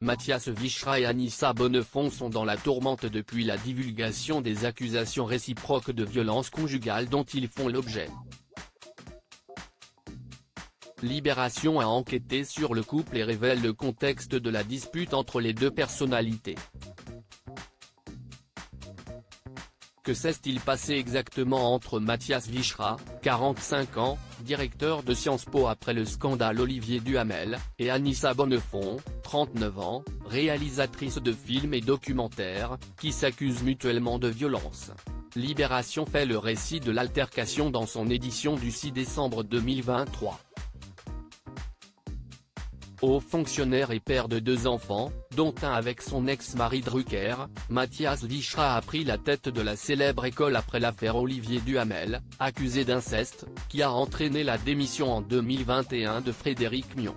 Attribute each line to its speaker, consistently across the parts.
Speaker 1: Mathias Vichra et Anissa Bonnefond sont dans la tourmente depuis la divulgation des accusations réciproques de violence conjugale dont ils font l'objet. Libération a enquêté sur le couple et révèle le contexte de la dispute entre les deux personnalités. Que s'est-il passé exactement entre Mathias Vichra, 45 ans, directeur de Sciences Po après le scandale Olivier Duhamel, et Anissa Bonnefond, 39 ans, réalisatrice de films et documentaires, qui s'accusent mutuellement de violence? Libération fait le récit de l'altercation dans son édition du 6 décembre 2023. Haut fonctionnaire et père de 2 enfants, dont un avec son ex-mari Drucker, Mathias Vichra a pris la tête de la célèbre école après l'affaire Olivier Duhamel, accusé d'inceste, qui a entraîné la démission en 2021 de Frédéric Mion.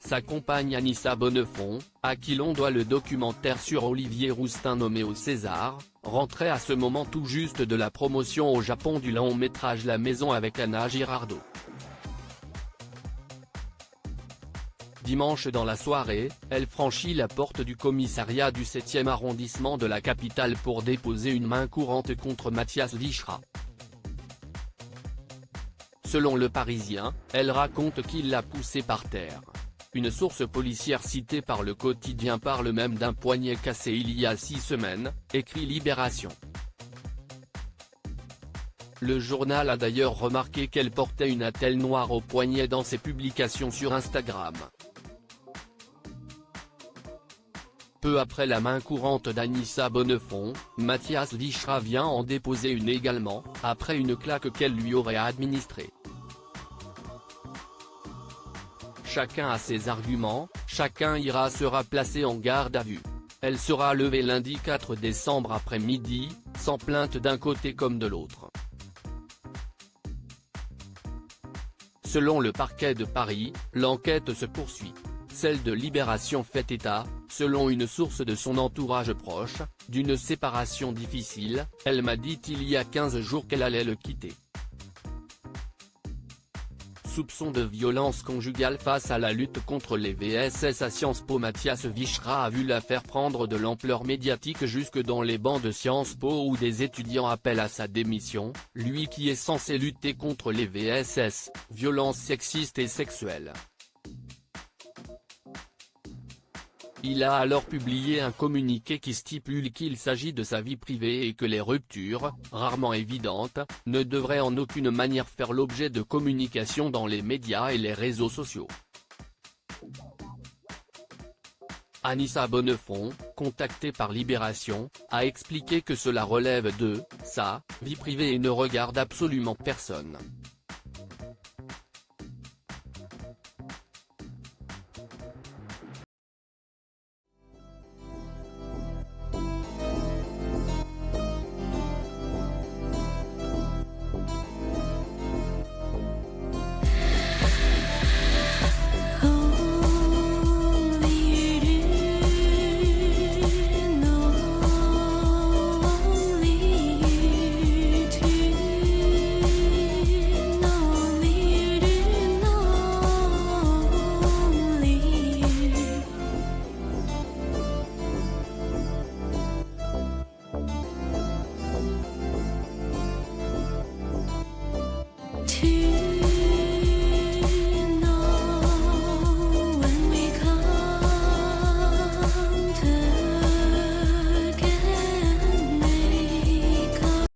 Speaker 1: Sa compagne Anissa Bonnefond, à qui l'on doit le documentaire sur Olivier Rousteing nommé au César, rentrait à ce moment tout juste de la promotion au Japon du long métrage La Maison avec Anna Girardot. Dimanche dans la soirée, elle franchit la porte du commissariat du 7e arrondissement de la capitale pour déposer une main courante contre Mathias Vichra. Selon Le Parisien, elle raconte qu'il l'a poussée par terre. Une source policière citée par Le Quotidien parle même d'un poignet cassé il y a 6 semaines, écrit Libération. Le journal a d'ailleurs remarqué qu'elle portait une attelle noire au poignet dans ses publications sur Instagram. Peu après la main courante d'Anissa Bonnefond, Mathias Vichra vient en déposer une également, après une claque qu'elle lui aurait administrée. Chacun a ses arguments, chacun sera placé en garde à vue. Elle sera levée lundi 4 décembre après-midi, sans plainte d'un côté comme de l'autre. Selon le parquet de Paris, l'enquête se poursuit. Celle de Libération fait état, selon une source de son entourage proche, d'une séparation difficile. Elle m'a dit il y a 15 jours qu'elle allait le quitter. Soupçon de violence conjugale face à la lutte contre les VSS à Sciences Po. Mathias Vichra a vu l'affaire prendre de l'ampleur médiatique jusque dans les bancs de Sciences Po où des étudiants appellent à sa démission, lui qui est censé lutter contre les VSS, violences sexistes et sexuelles. Il a alors publié un communiqué qui stipule qu'il s'agit de sa vie privée et que les ruptures, rarement évidentes, ne devraient en aucune manière faire l'objet de communication dans les médias et les réseaux sociaux. Anissa Bonnefond, contactée par Libération, a expliqué que cela relève de sa vie privée et ne regarde absolument personne.
Speaker 2: To